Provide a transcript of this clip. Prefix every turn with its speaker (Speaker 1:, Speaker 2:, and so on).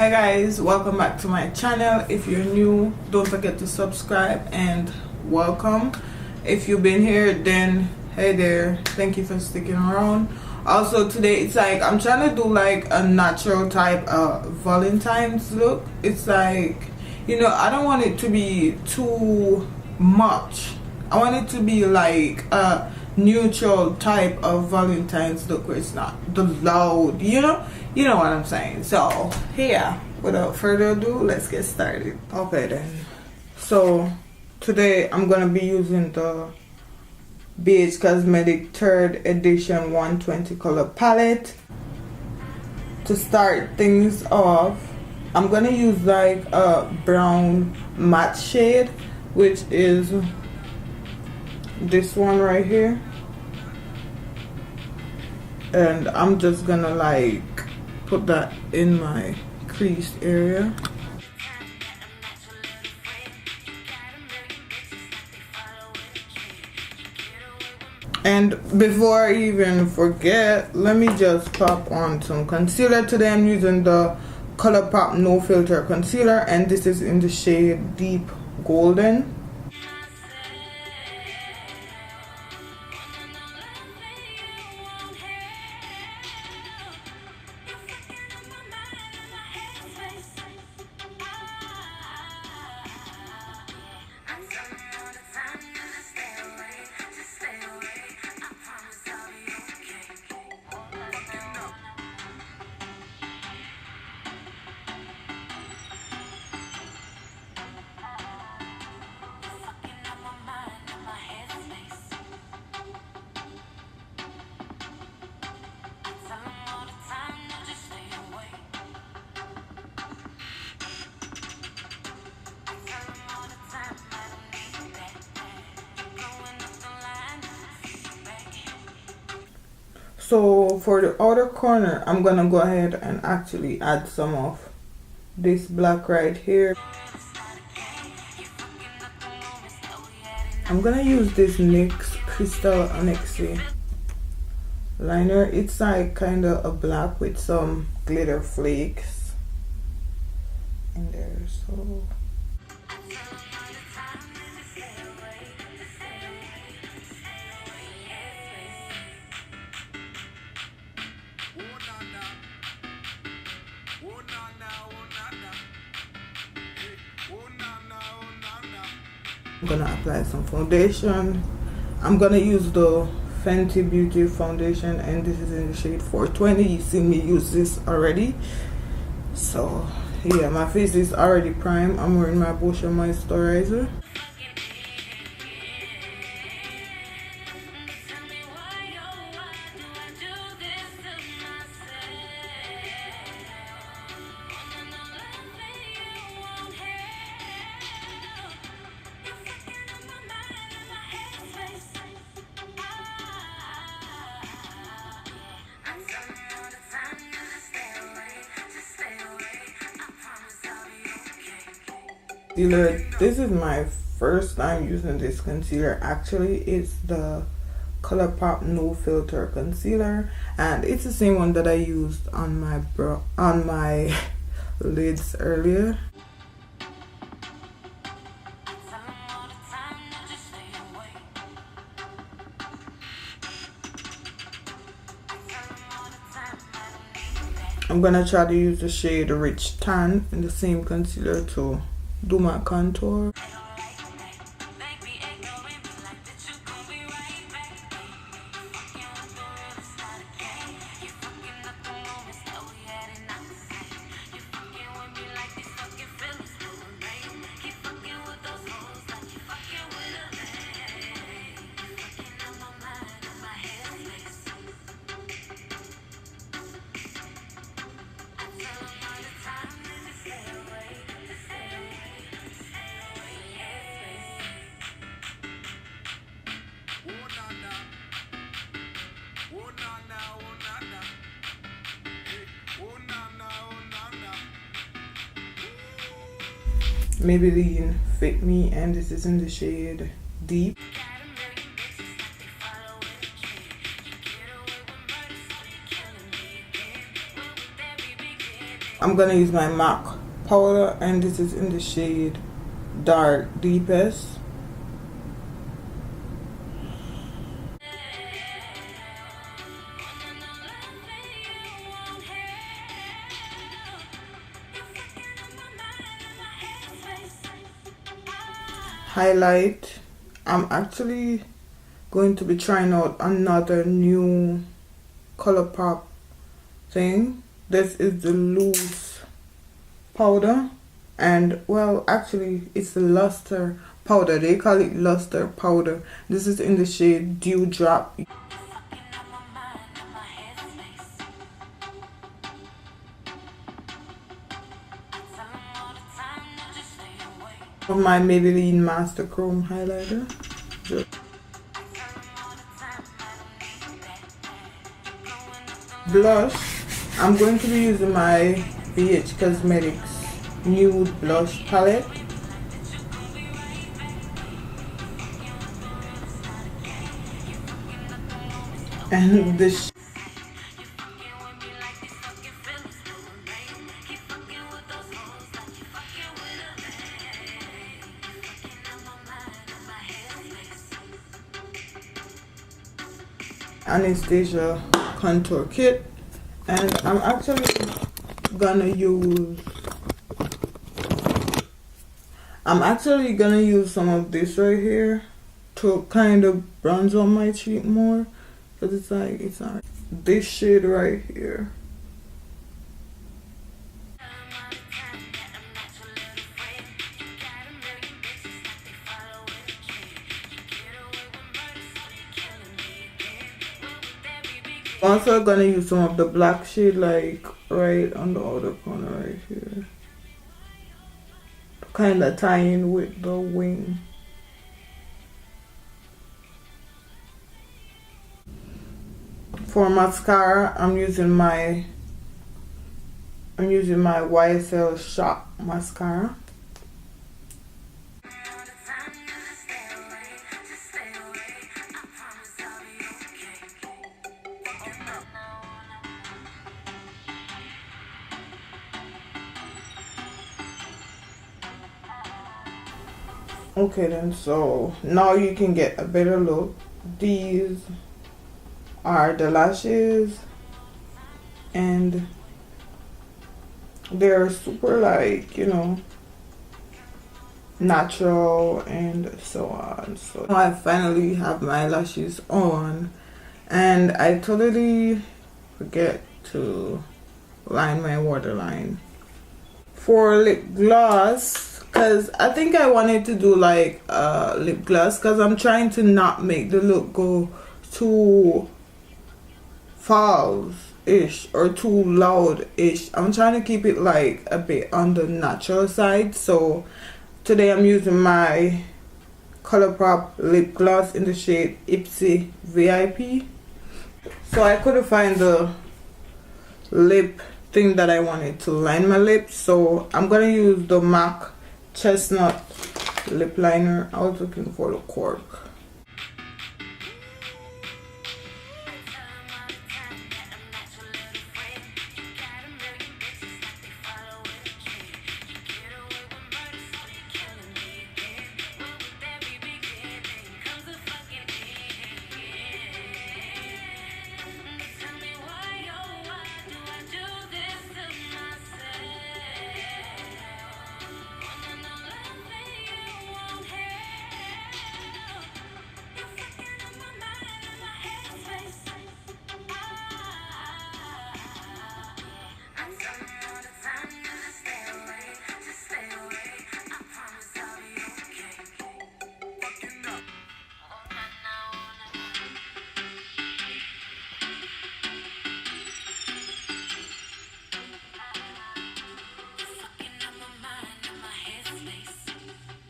Speaker 1: Hi guys, welcome back to my channel. If you're new, don't forget to subscribe and welcome. If you've been here, then hey there, thank you for sticking around. Also today it's like I'm trying to do like a natural type of valentines look. It's like, you know, I don't want it to be too much. I want it to be like a neutral type of valentines look where it's not the loud, you know what I'm saying. So yeah, without further ado, let's get started. Okay then, so today I'm gonna be using the BH Cosmetic 3rd edition 120 color palette. To start things off, I'm gonna use like a brown matte shade, which is this one right here, and I'm just gonna like put that in my crease area. And before I even forget, let me just pop on some concealer. Today I'm using the Colourpop No Filter concealer, and this is in the shade Deep Golden. So for the outer corner, I'm gonna go ahead and actually add some of this black right here. I'm gonna use this NYX Crystal Onyxy liner. It's like kind of a black with some glitter flakes in there. So I'm gonna apply some foundation. I'm gonna use the Fenty Beauty foundation, and this is in the shade 420. You see me use this already. So yeah, my face is already primed. I'm wearing my Boscia moisturizer. This is my first time using this concealer. Actually, it's the Colourpop No Filter concealer, and it's the same one that I used on my lids earlier. I'm gonna try to use the shade Rich Tan in the same concealer to do my contour. Maybelline Fit Me, and this is in the shade Deep. I'm I'm gonna use my MAC powder, and this is in the shade Dark Deepest. Highlight. I'm actually going to be trying out another new Colourpop thing. This is the loose powder, and well, actually it's the luster powder. They call it luster powder. This is in the shade Dewdrop. For my Maybelline Master Chrome highlighter. Blush. I'm going to be using my BH Cosmetics Nude Blush Palette. And this Anastasia contour kit, and I'm actually gonna use some of this right here to kind of bronze on my cheek more, because it's like, it's not this shade right here. Also gonna use some of the black shade, like right on the outer corner right here, kind of tie in with the wing. For mascara, I'm using my YSL Shop mascara. Okay then, so now you can get a better look. These are the lashes, and they're super, like, you know, natural and so on. So now I finally have my lashes on, and I totally forget to line my waterline. For lip gloss, because I think I wanted to do like lip gloss, because I'm trying to not make the look go too false-ish or too loud-ish. I'm trying to keep it like a bit on the natural side. So today I'm using my Colourpop lip gloss in the shade Ipsy VIP. So I couldn't find the lip thing that I wanted to line my lips, so I'm gonna use the MAC Chestnut lip liner. I was looking for the cork.